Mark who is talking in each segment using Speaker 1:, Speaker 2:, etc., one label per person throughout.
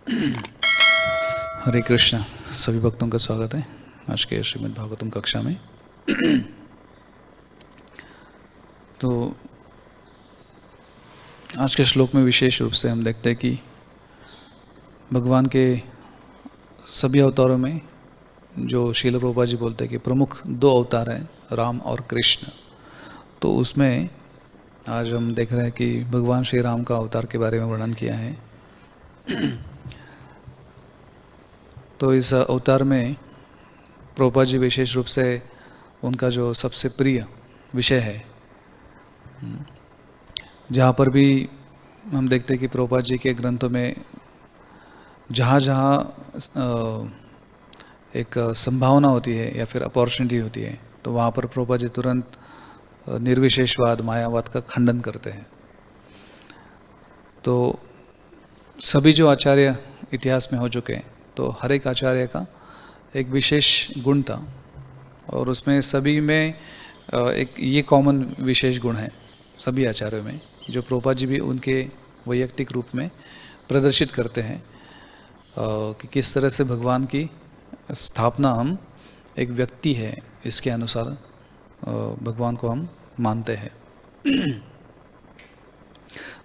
Speaker 1: हरे कृष्ण। सभी भक्तों का स्वागत है आज के श्रीमद् भागवतम कक्षा में। तो आज के श्लोक में विशेष रूप से हम देखते हैं कि भगवान के सभी अवतारों में जो श्रील प्रभुपाद जी बोलते हैं कि प्रमुख दो अवतार हैं, राम और कृष्ण। तो उसमें आज हम देख रहे हैं कि भगवान श्री राम का अवतार के बारे में वर्णन किया है। तो इस अवतार में प्रभुपाद जी विशेष रूप से उनका जो सबसे प्रिय विषय है, जहाँ पर भी हम देखते हैं कि प्रभुपाद जी के ग्रंथों में जहाँ जहाँ एक संभावना होती है या फिर अपॉर्चुनिटी होती है, तो वहाँ पर प्रभुपाद जी तुरंत निर्विशेषवाद, मायावाद का खंडन करते हैं। तो सभी जो आचार्य इतिहास में हो चुके हैं, तो हर एक आचार्य का एक विशेष गुण था और उसमें सभी में एक ये कॉमन विशेष गुण है सभी आचार्यों में, जो प्रभुपाद जी भी उनके वैयक्तिक रूप में प्रदर्शित करते हैं कि किस तरह से भगवान की स्थापना हम एक व्यक्ति है इसके अनुसार भगवान को हम मानते हैं।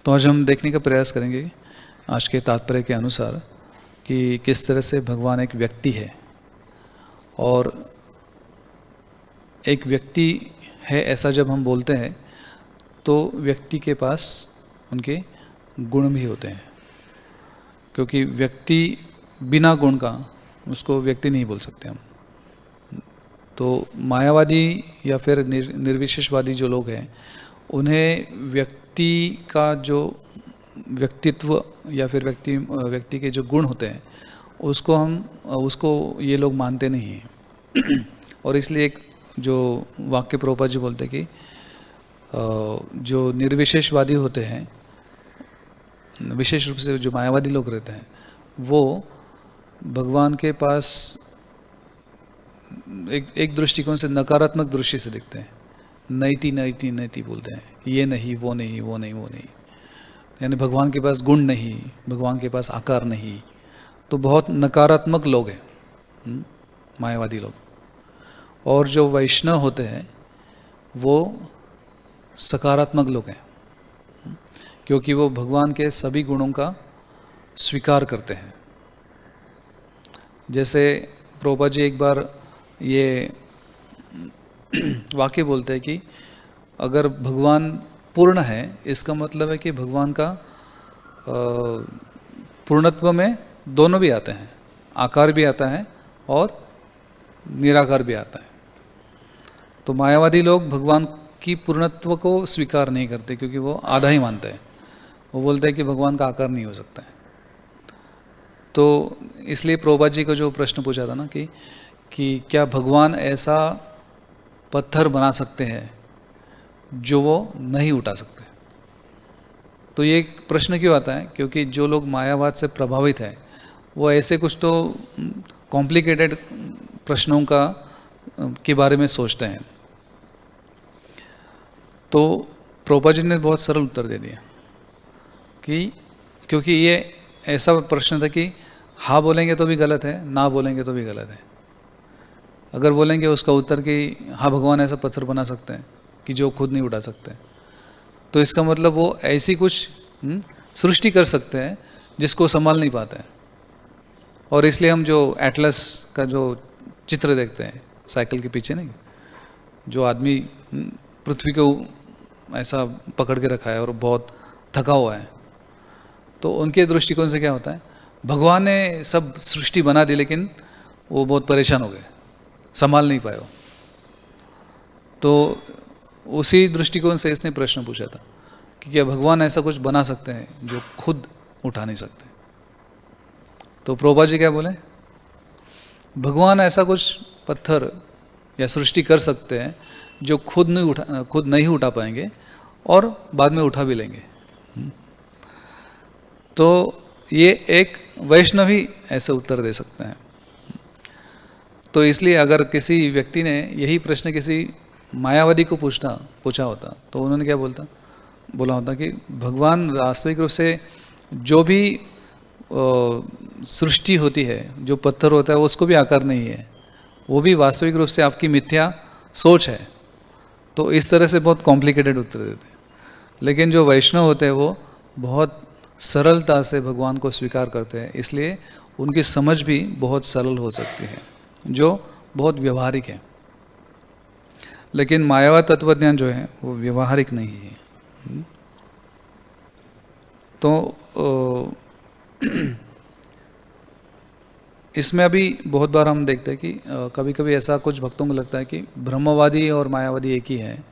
Speaker 1: तो आज हम देखने का प्रयास करेंगे आज के तात्पर्य के अनुसार कि किस तरह से भगवान एक व्यक्ति है और एक व्यक्ति है ऐसा जब हम बोलते हैं तो व्यक्ति के पास उनके गुण भी होते हैं, क्योंकि व्यक्ति बिना गुण का उसको व्यक्ति नहीं बोल सकते हम। तो मायावादी या फिर निर्विशेषवादी जो लोग हैं, उन्हें व्यक्ति का जो व्यक्तित्व या फिर व्यक्ति के जो गुण होते हैं उसको ये लोग मानते नहीं हैं। और इसलिए एक जो वाक्य प्रभुपाद जी बोलते हैं कि जो निर्विशेषवादी होते हैं, विशेष रूप से जो मायावादी लोग रहते हैं, वो भगवान के पास एक दृष्टिकोण से नकारात्मक दृष्टि से दिखते हैं। नैति नैति नैति बोलते हैं, ये नहीं, वो नहीं, वो नहीं, वो नहीं, यानी भगवान के पास गुण नहीं, भगवान के पास आकार नहीं। तो बहुत नकारात्मक लोग हैं मायावादी लोग। और जो वैष्णव होते हैं वो सकारात्मक लोग हैं, क्योंकि वो भगवान के सभी गुणों का स्वीकार करते हैं। जैसे प्रभुपाद जी एक बार ये वाक्य बोलते हैं कि अगर भगवान पूर्ण है, इसका मतलब है कि भगवान का पूर्णत्व में दोनों भी आते हैं, आकार भी आता है और निराकार भी आता है। तो मायावादी लोग भगवान की पूर्णत्व को स्वीकार नहीं करते, क्योंकि वो आधा ही मानते हैं। वो बोलते हैं कि भगवान का आकार नहीं हो सकता है। तो इसलिए प्रभुपाद जी को जो प्रश्न पूछा था ना कि क्या भगवान ऐसा पत्थर बना सकते हैं जो वो नहीं उठा सकते। तो ये प्रश्न क्यों आता है, क्योंकि जो लोग मायावाद से प्रभावित हैं वो ऐसे कुछ तो कॉम्प्लिकेटेड प्रश्नों के बारे में सोचते हैं। तो प्रभुपाद जी ने बहुत सरल उत्तर दे दिया कि क्योंकि ये ऐसा प्रश्न था कि हाँ बोलेंगे तो भी गलत है, ना बोलेंगे तो भी गलत है। अगर बोलेंगे उसका उत्तर कि हाँ भगवान ऐसा पत्थर बना सकते हैं कि जो खुद नहीं उठा सकते, तो इसका मतलब वो ऐसी कुछ सृष्टि कर सकते हैं जिसको संभाल नहीं पाते हैं। और इसलिए हम जो एटलस का जो चित्र देखते हैं साइकिल के पीछे, नहीं, जो आदमी पृथ्वी को ऐसा पकड़ के रखा है और बहुत थका हुआ है, तो उनके दृष्टिकोण से क्या होता है, भगवान ने सब सृष्टि बना दी लेकिन वो बहुत परेशान हो गए, संभाल नहीं पाए वो। तो उसी दृष्टिकोण से इसने प्रश्न पूछा था कि क्या भगवान ऐसा कुछ बना सकते हैं जो खुद उठा नहीं सकते। तो प्रभुपाद जी क्या बोले, भगवान ऐसा कुछ पत्थर या सृष्टि कर सकते हैं जो खुद नहीं उठा पाएंगे और बाद में उठा भी लेंगे। तो ये एक वैष्णवी ऐसे उत्तर दे सकते हैं। तो इसलिए अगर किसी व्यक्ति ने यही प्रश्न किसी मायावादी को पूछा होता तो उन्होंने क्या बोला होता कि भगवान वास्तविक रूप से जो भी सृष्टि होती है, जो पत्थर होता है, उसको भी आकार नहीं है, वो भी वास्तविक रूप से आपकी मिथ्या सोच है। तो इस तरह से बहुत कॉम्प्लिकेटेड उत्तर देते हैं। लेकिन जो वैष्णव होते हैं वो बहुत सरलता से भगवान को स्वीकार करते हैं, इसलिए उनकी समझ भी बहुत सरल हो सकती है, जो बहुत व्यवहारिक है। लेकिन मायावाद तत्वज्ञान जो है वो व्यवहारिक नहीं है। तो इसमें अभी बहुत बार हम देखते हैं कि कभी कभी ऐसा कुछ भक्तों को लगता है कि ब्रह्मवादी और मायावादी एक ही है,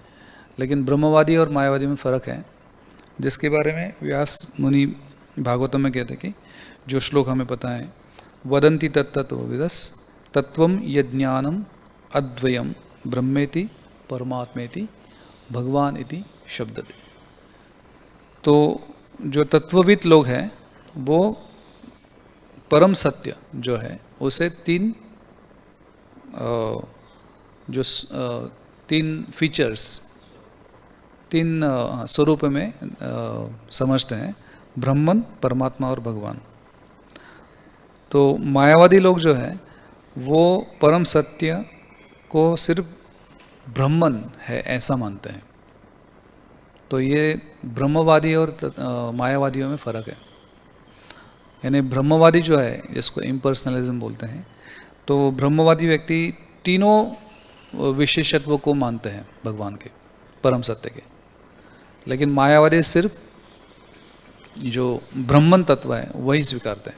Speaker 1: लेकिन ब्रह्मवादी और मायावादी में फ़र्क है, जिसके बारे में व्यास मुनि भागवतम में कहते हैं कि जो श्लोक हमें पता है, वदन्ति तत्तत्त्वविदस् तत्वम यज्ञानम अद्वयम ब्रह्मेति परमात्मेति भगवान इति शब्दते। तो जो तत्वविद लोग हैं वो परम सत्य जो है उसे तीन फीचर्स, तीन स्वरूप में समझते हैं, ब्रह्मन, परमात्मा और भगवान। तो मायावादी लोग जो है वो परम सत्य को सिर्फ ब्रह्मन है ऐसा मानते हैं। तो ये ब्रह्मवादी और मायावादियों में फ़र्क है। यानी ब्रह्मवादी जो है, जिसको इम्पर्सनलिज्म बोलते हैं, तो ब्रह्मवादी व्यक्ति तीनों विशेषत्वों को मानते हैं भगवान के, परम सत्य के। लेकिन मायावादी सिर्फ जो ब्रह्मन तत्व है वही स्वीकारते हैं।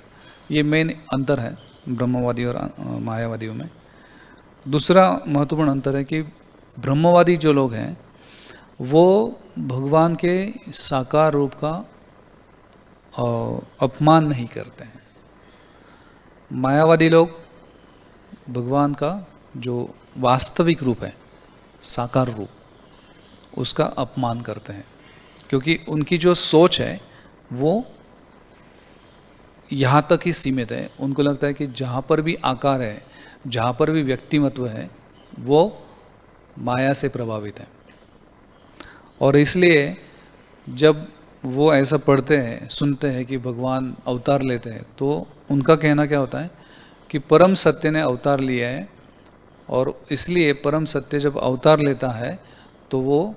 Speaker 1: ये मेन अंतर है ब्रह्मवादी और मायावादियों में। दूसरा महत्वपूर्ण अंतर है कि ब्रह्मवादी जो लोग हैं वो भगवान के साकार रूप का अपमान नहीं करते हैं। मायावादी लोग भगवान का जो वास्तविक रूप है, साकार रूप, उसका अपमान करते हैं, क्योंकि उनकी जो सोच है वो यहाँ तक ही सीमित है। उनको लगता है कि जहाँ पर भी आकार है, जहाँ पर भी व्यक्तिमत्व है, वो माया से प्रभावित है। और इसलिए जब वो ऐसा पढ़ते हैं, सुनते हैं कि भगवान अवतार लेते हैं, तो उनका कहना क्या होता है कि परम सत्य ने अवतार लिया है, और इसलिए परम सत्य जब अवतार लेता है तो वो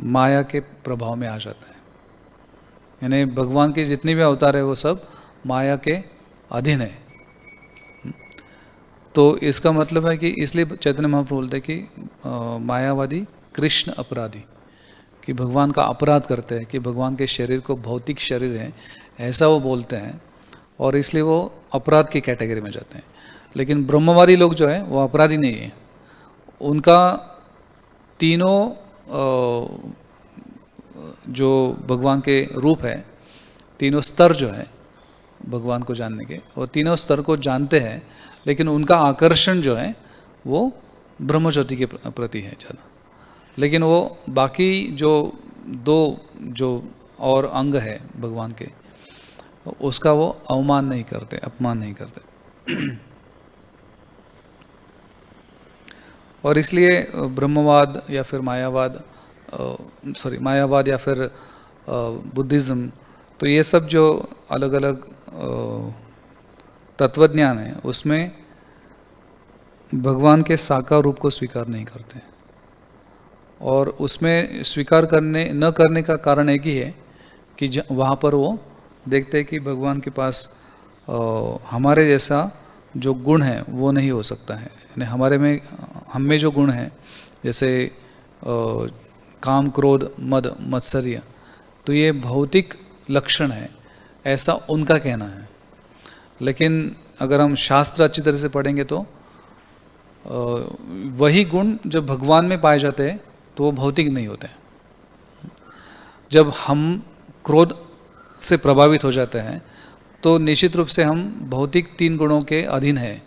Speaker 1: माया के प्रभाव में आ जाता है। यानी भगवान के जितने भी अवतार है वो सब माया के अधीन है। तो इसका मतलब है कि इसलिए चैतन्य महाप्रभु बोलते हैं कि मायावादी कृष्ण अपराधी, कि भगवान का अपराध करते हैं, कि भगवान के शरीर को भौतिक शरीर है ऐसा वो बोलते हैं, और इसलिए वो अपराध की कैटेगरी में जाते हैं। लेकिन ब्रह्मवादी लोग जो है वो अपराधी नहीं है। उनका तीनों जो भगवान के रूप है, तीनों स्तर जो है भगवान को जानने के, वो तीनों स्तर को जानते हैं, लेकिन उनका आकर्षण जो है वो ब्रह्मज्योति के प्रति है ज़्यादा। लेकिन वो बाकी जो दो जो और अंग है भगवान के, उसका वो अवमान नहीं करते, अपमान नहीं करते। और इसलिए ब्रह्मवाद या फिर मायावाद, मायावाद या फिर बुद्धिज़्म, तो ये सब जो अलग अलग तत्वज्ञान है उसमें भगवान के साकार रूप को स्वीकार नहीं करते। और उसमें स्वीकार करने न करने का कारण एक ही है कि वहाँ पर वो देखते हैं कि भगवान के पास हमारे जैसा जो गुण है वो नहीं हो सकता है। यानी हम में जो गुण है, जैसे काम, क्रोध, मद, मत्सर्य, तो ये भौतिक लक्षण है ऐसा उनका कहना है। लेकिन अगर हम शास्त्र अच्छी तरह से पढ़ेंगे तो वही गुण जब भगवान में पाए जाते हैं तो वो भौतिक नहीं होते। जब हम क्रोध से प्रभावित हो जाते हैं तो निश्चित रूप से हम भौतिक तीन गुणों के अधीन हैं,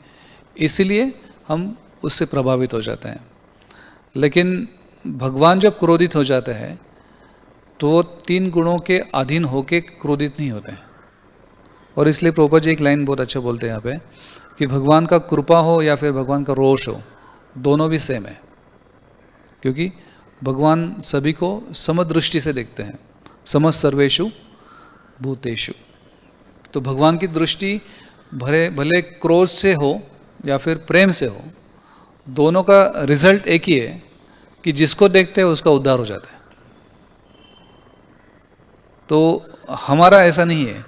Speaker 1: इसीलिए हम उससे प्रभावित हो जाते हैं। लेकिन भगवान जब क्रोधित हो जाते हैं तो तीन गुणों के अधीन होके क्रोधित नहीं होते हैं। और इसलिए प्रभुपाद जी एक लाइन बहुत अच्छा बोलते हैं यहाँ पे कि भगवान का कृपा हो या फिर भगवान का रोष हो, दोनों भी सेम है, क्योंकि भगवान सभी को समदृष्टि से देखते हैं, समस्त सर्वेषु भूतेषु। तो भगवान की दृष्टि भले क्रोध से हो या फिर प्रेम से हो, दोनों का रिजल्ट एक ही है कि जिसको देखते हैं उसका उद्धार हो जाता है। तो हमारा ऐसा नहीं है,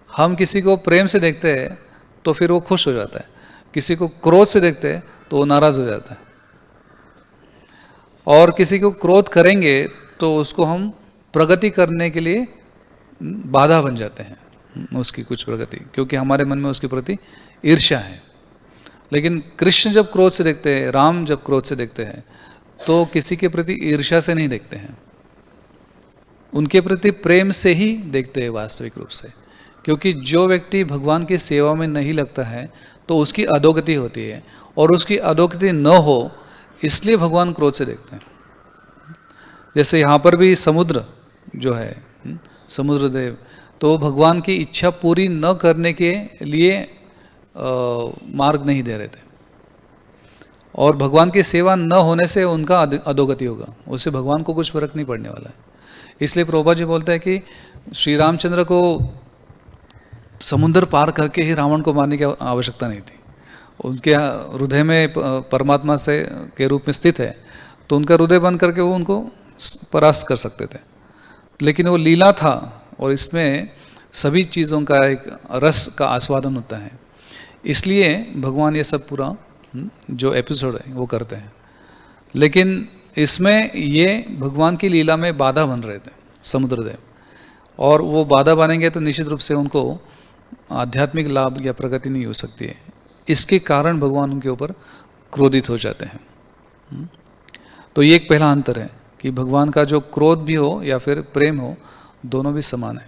Speaker 1: हम किसी को प्रेम से देखते हैं तो फिर वो खुश हो जाता है, किसी को क्रोध से देखते हैं तो वो नाराज हो जाता है, और किसी को क्रोध करेंगे तो उसको हम प्रगति करने के लिए बाधा बन जाते हैं उसकी कुछ प्रगति, क्योंकि हमारे मन में उसके प्रति ईर्ष्या है। लेकिन कृष्ण जब क्रोध से देखते हैं, राम जब क्रोध से देखते हैं, तो किसी के प्रति ईर्ष्या से नहीं देखते हैं, उनके प्रति प्रेम से ही देखते हैं वास्तविक रूप से। क्योंकि जो व्यक्ति भगवान की सेवा में नहीं लगता है तो उसकी अधोगति होती है, और उसकी अधोगति न हो इसलिए भगवान क्रोध से देखते हैं। जैसे यहाँ पर भी समुद्र जो है, समुद्र देव, तो भगवान की इच्छा पूरी न करने के लिए मार्ग नहीं दे रहे थे, और भगवान की सेवा न होने से उनका अधोगति होगा, उससे भगवान को कुछ फर्क नहीं पड़ने वाला है। इसलिए प्रभुपाद जी बोलते हैं कि श्री रामचंद्र को समुद्र पार करके ही रावण को मारने की आवश्यकता नहीं थी, उनके हृदय में परमात्मा से के रूप में स्थित है, तो उनका हृदय बंद करके वो उनको परास्त कर सकते थे। लेकिन वो लीला था, और इसमें सभी चीज़ों का एक रस का आस्वादन होता है, इसलिए भगवान ये सब पूरा जो एपिसोड है वो करते हैं। लेकिन इसमें ये भगवान की लीला में बाधा बन रहे थे समुद्रदेव, और वो बाधा बनेंगे तो निश्चित रूप से उनको आध्यात्मिक लाभ या प्रगति नहीं हो सकती है। इसके कारण भगवान उनके ऊपर क्रोधित हो जाते हैं। तो ये एक पहला अंतर है कि भगवान का जो क्रोध भी हो या फिर प्रेम हो, दोनों भी समान है।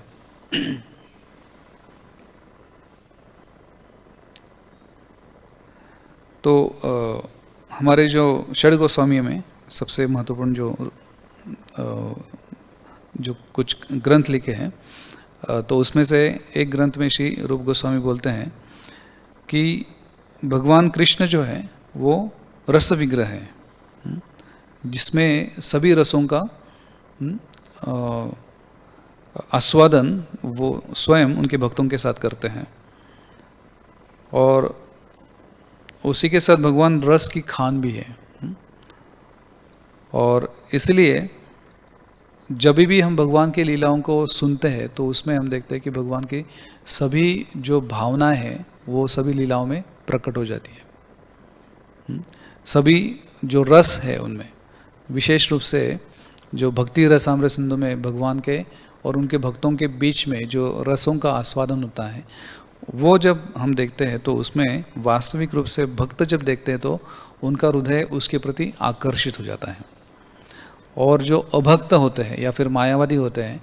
Speaker 1: तो हमारे जो षड गोस्वामी में सबसे महत्वपूर्ण जो कुछ ग्रंथ लिखे हैं, तो उसमें से एक ग्रंथ में श्री रूप गोस्वामी बोलते हैं कि भगवान कृष्ण जो है वो रस विग्रह है, जिसमें सभी रसों का आस्वादन वो स्वयं उनके भक्तों के साथ करते हैं, और उसी के साथ भगवान रस की खान भी है। और इसलिए जब भी हम भगवान की लीलाओं को सुनते हैं तो उसमें हम देखते हैं कि भगवान की सभी जो भावनाएं हैं वो सभी लीलाओं में प्रकट हो जाती है। सभी जो रस है उनमें, विशेष रूप से जो भक्ति रसामृत सिंधु में भगवान के और उनके भक्तों के बीच में जो रसों का आस्वादन होता है, वो जब हम देखते हैं तो उसमें वास्तविक रूप से भक्त जब देखते हैं तो उनका हृदय उसके प्रति आकर्षित हो जाता है। और जो अभक्त होते हैं या फिर मायावादी होते हैं,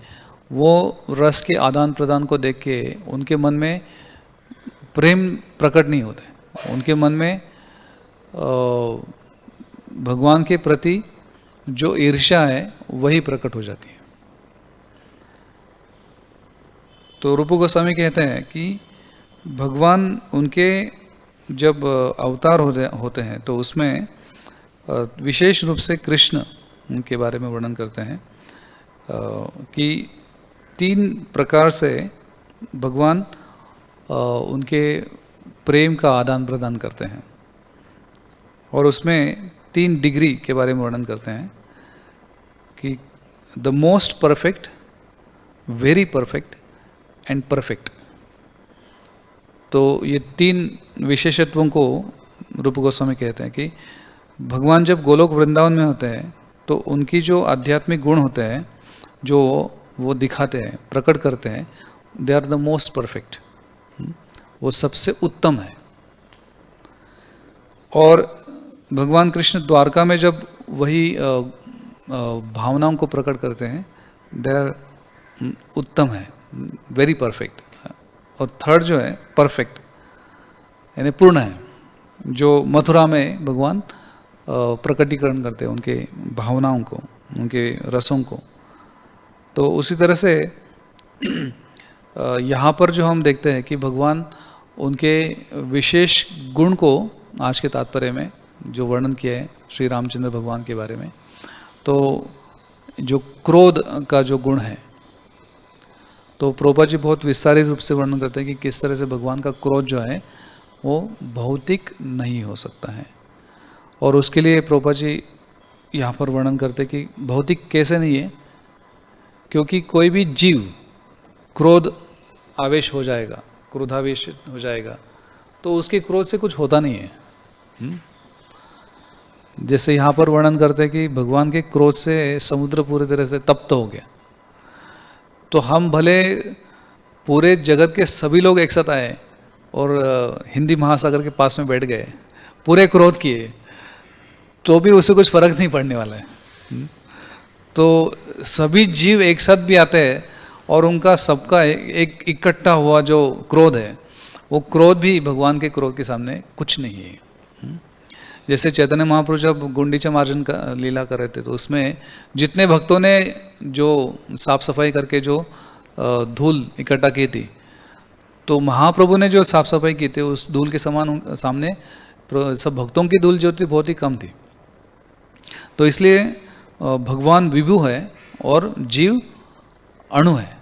Speaker 1: वो रस के आदान प्रदान को देख के उनके मन में प्रेम प्रकट नहीं होते, उनके मन में भगवान के प्रति जो ईर्ष्या है वही प्रकट हो जाती है। तो रूप गोस्वामी कहते हैं कि भगवान उनके जब अवतार होते हैं तो उसमें विशेष रूप से कृष्ण उनके बारे में वर्णन करते हैं कि 3 प्रकार से भगवान उनके प्रेम का आदान प्रदान करते हैं, और उसमें 3 डिग्री के बारे में वर्णन करते हैं कि the most perfect, very perfect and perfect. तो ये 3 विशेषत्वों को रूप गोस्वामी कहते हैं कि भगवान जब गोलोक वृंदावन में होते हैं तो उनकी जो आध्यात्मिक गुण होते हैं जो वो दिखाते हैं, प्रकट करते हैं, they are the most perfect, वो सबसे उत्तम है। और भगवान कृष्ण द्वारका में जब वही भावनाओं को प्रकट करते हैं, दे आर उत्तम है, वेरी परफेक्ट। और थर्ड जो है परफेक्ट, यानी पूर्ण है, जो मथुरा में भगवान प्रकटीकरण करते हैं उनके भावनाओं को, उनके रसों को। तो उसी तरह से यहाँ पर जो हम देखते हैं कि भगवान उनके विशेष गुण को आज के तात्पर्य में जो वर्णन किया है श्री रामचंद्र भगवान के बारे में, तो जो क्रोध का जो गुण है तो प्रभुपाद जी बहुत विस्तारित रूप से वर्णन करते हैं कि किस तरह से भगवान का क्रोध जो है वो भौतिक नहीं हो सकता है। और उसके लिए प्रभुपाद जी यहाँ पर वर्णन करते हैं कि भौतिक कैसे नहीं है, क्योंकि कोई भी जीव क्रोध आवेश हो जाएगा, क्रोधावेश हो जाएगा, तो उसके क्रोध से कुछ होता नहीं है। जैसे यहाँ पर वर्णन करते हैं कि भगवान के क्रोध से समुद्र पूरी तरह से तप्त हो गया। तो हम भले पूरे जगत के सभी लोग एक साथ आए और हिंदी महासागर के पास में बैठ गए, पूरे क्रोध किए, तो भी उसे कुछ फर्क नहीं पड़ने वाला है। तो सभी जीव एक साथ भी आते हैं और उनका सबका एक इकट्ठा हुआ जो क्रोध है, वो क्रोध भी भगवान के क्रोध के सामने कुछ नहीं है। जैसे चैतन्य महाप्रभु जब गुंडीचा मार्जन का लीला कर रहे थे, तो उसमें जितने भक्तों ने जो साफ सफाई करके जो धूल इकट्ठा की थी, तो महाप्रभु ने जो साफ सफाई की थी उस धूल के समान सामने सब भक्तों की धूल जो थी बहुत ही कम थी। तो इसलिए भगवान विभु है और जीव अणु है।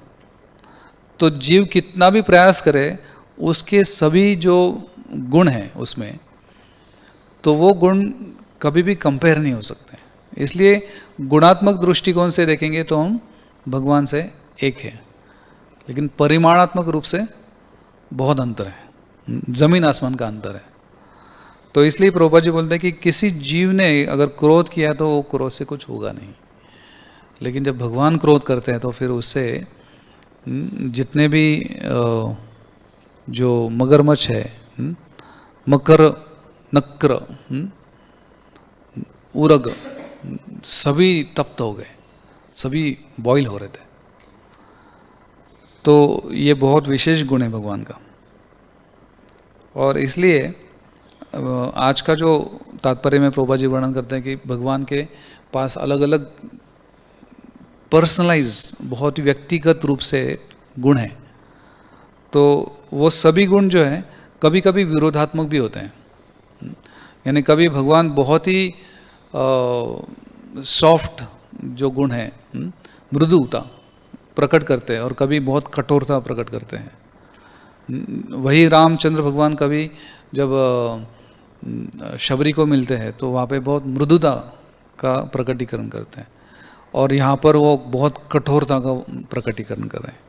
Speaker 1: तो जीव कितना भी प्रयास करे, उसके सभी जो गुण हैं उसमें, तो वो गुण कभी भी कंपेयर नहीं हो सकते। इसलिए गुणात्मक दृष्टिकोण से देखेंगे तो हम भगवान से एक है, लेकिन परिमाणात्मक रूप से बहुत अंतर है, जमीन आसमान का अंतर है। तो इसलिए प्रभुपाद जी बोलते हैं कि किसी जीव ने अगर क्रोध किया तो वो क्रोध से कुछ होगा नहीं, लेकिन जब भगवान क्रोध करते हैं तो फिर उससे जितने भी जो मगरमच्छ है, मकर, नक्र, उरग, सभी तप्त हो गए, सभी बॉईल हो रहे थे। तो ये बहुत विशेष गुण है भगवान का। और इसलिए आज का जो तात्पर्य में प्रभुपाद जी वर्णन करते हैं कि भगवान के पास अलग अलग पर्सनलाइज, बहुत ही व्यक्तिगत रूप से गुण हैं। तो वो सभी गुण जो है कभी कभी विरोधात्मक भी होते हैं। यानी कभी भगवान बहुत ही सॉफ्ट जो गुण है, मृदुता प्रकट करते हैं, और कभी बहुत कठोरता प्रकट करते हैं। वही रामचंद्र भगवान कभी जब शबरी को मिलते हैं तो वहाँ पे बहुत मृदुता का प्रकटीकरण करते हैं, और यहाँ पर वो बहुत कठोरता का प्रकटीकरण कर रहे हैं।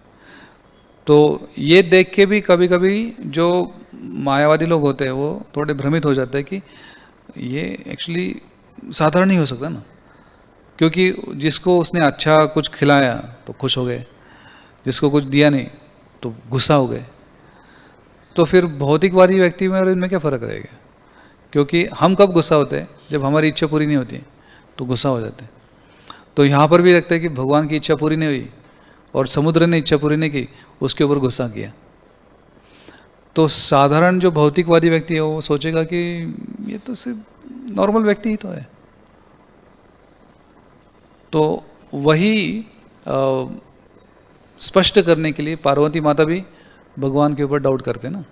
Speaker 1: तो ये देख के भी कभी कभी जो मायावादी लोग होते हैं वो थोड़े भ्रमित हो जाते हैं कि ये एक्चुअली साधारण नहीं हो सकता ना, क्योंकि जिसको उसने अच्छा कुछ खिलाया तो खुश हो गए, जिसको कुछ दिया नहीं तो गुस्सा हो गए। तो फिर भौतिकवादी व्यक्ति में और इनमें क्या फ़र्क रहेगा? क्योंकि हम कब गुस्सा होते हैं? जब हमारी इच्छा पूरी नहीं होती तो गुस्सा हो जाते हैं। तो यहाँ पर भी लगता है कि भगवान की इच्छा पूरी नहीं हुई और समुद्र ने इच्छा पूरी नहीं की, उसके ऊपर गुस्सा किया। तो साधारण जो भौतिकवादी व्यक्ति है वो सोचेगा कि ये तो सिर्फ नॉर्मल व्यक्ति ही तो है। तो वही स्पष्ट करने के लिए पार्वती माता भी भगवान के ऊपर डाउट करते ना।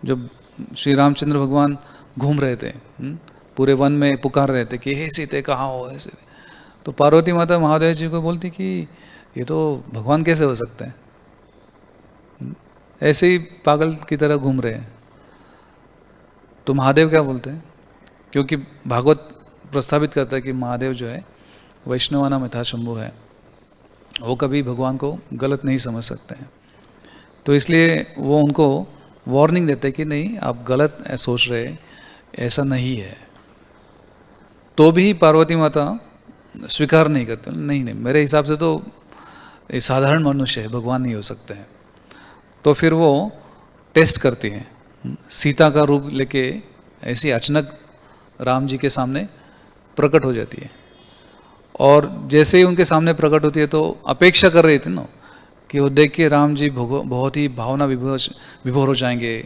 Speaker 1: जब श्री रामचंद्र भगवान घूम रहे थे, पूरे वन में पुकार रहे थे कि हे सीते कहाँ हो, हे सीते, तो पार्वती माता महादेव जी को बोलती कि ये तो भगवान कैसे हो सकते हैं, ऐसे ही पागल की तरह घूम रहे हैं। तो महादेव क्या बोलते हैं? क्योंकि भागवत प्रस्तावित करता है कि महादेव जो है वैष्णवाना मिथा शंभु है, वो कभी भगवान को गलत नहीं समझ सकते हैं। तो इसलिए वो उनको वार्निंग देते हैं कि नहीं, आप गलत सोच रहे, ऐसा नहीं है। तो भी पार्वती माता स्वीकार नहीं करते, नहीं नहीं, मेरे हिसाब से तो ये साधारण मनुष्य है, भगवान नहीं हो सकते हैं। तो फिर वो टेस्ट करती हैं, सीता का रूप लेके ऐसी अचानक राम जी के सामने प्रकट हो जाती है। और जैसे ही उनके सामने प्रकट होती है तो अपेक्षा कर रही थी ना कि वो देख के राम जी बहुत ही भावना विभोर हो जाएंगे।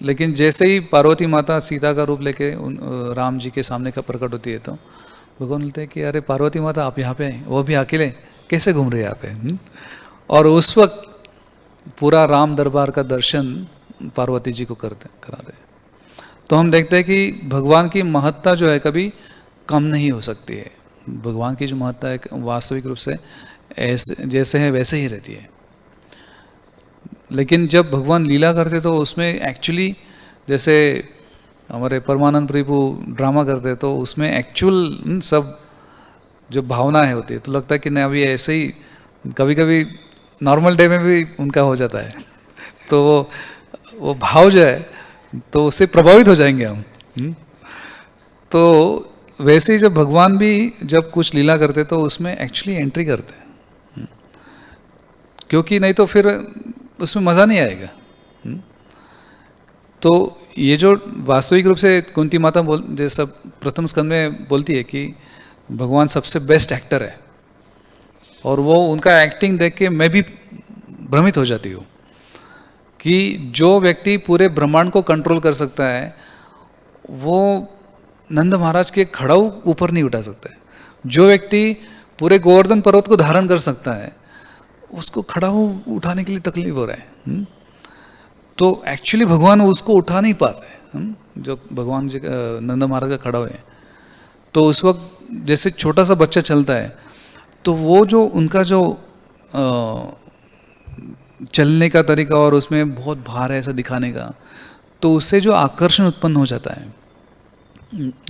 Speaker 1: लेकिन जैसे ही पार्वती माता सीता का रूप लेके राम जी के सामने का प्रकट होती है तो भगवान बोलते हैं कि अरे पार्वती माता आप यहाँ पे हैं, वो भी अकेले कैसे घूम रहे हैं यहाँ पे। और उस वक्त पूरा राम दरबार का दर्शन पार्वती जी को करा दे। तो हम देखते हैं कि भगवान की महत्ता जो है कभी कम नहीं हो सकती है। भगवान की जो महत्ता है वास्तविक रूप से ऐसे जैसे है वैसे ही रहती है। लेकिन जब भगवान लीला करते तो उसमें एक्चुअली, जैसे हमारे परमानंद प्रभु ड्रामा करते तो उसमें एक्चुअल सब जो भावनाएं होती है, तो लगता है कि नहीं अभी ऐसे ही, कभी कभी नॉर्मल डे में भी उनका हो जाता है। तो वो भाव जो है तो उससे प्रभावित हो जाएंगे हम। तो वैसे ही जब भगवान भी जब कुछ लीला करते तो उसमें एक्चुअली एंट्री करते हैं, क्योंकि नहीं तो फिर उसमें मज़ा नहीं आएगा। तो ये जो वास्तविक रूप से कुंती माता जैसा प्रथम स्कंद में बोलती है कि भगवान सबसे बेस्ट एक्टर है, और वो उनका एक्टिंग देख के मैं भी भ्रमित हो जाती हूँ कि जो व्यक्ति पूरे ब्रह्मांड को कंट्रोल कर सकता है वो नंद महाराज के खड़ाऊ ऊपर नहीं उठा सकता है। जो व्यक्ति पूरे गोवर्धन पर्वत को धारण कर सकता है उसको खड़ाऊ उठाने के लिए तकलीफ हो रहा है। तो एक्चुअली भगवान उसको उठा नहीं पाते हैं। जो भगवान जी नंद महाराज का खड़ा हुए, तो उस वक्त जैसे छोटा सा बच्चा चलता है तो वो जो उनका जो चलने का तरीका और उसमें बहुत भार है ऐसा दिखाने का, तो उससे जो आकर्षण उत्पन्न हो जाता है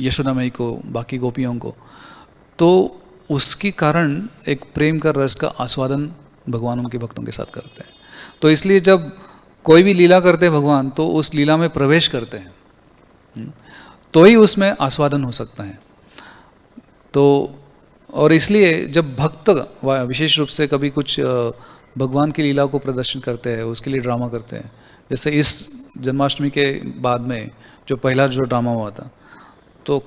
Speaker 1: यशोदा माई को, बाकी गोपियों को, तो उसके कारण एक प्रेम का रस का आस्वादन भगवान उनके भक्तों के साथ करते हैं। तो इसलिए जब कोई भी लीला करते हैं भगवान तो उस लीला में प्रवेश करते हैं, तो ही उसमें आस्वादन हो सकता है। तो और इसलिए जब भक्त विशेष रूप से कभी कुछ भगवान की लीला को प्रदर्शन करते हैं, उसके लिए ड्रामा करते हैं, जैसे इस जन्माष्टमी के बाद में जो पहला जो ड्रामा हुआ था, तो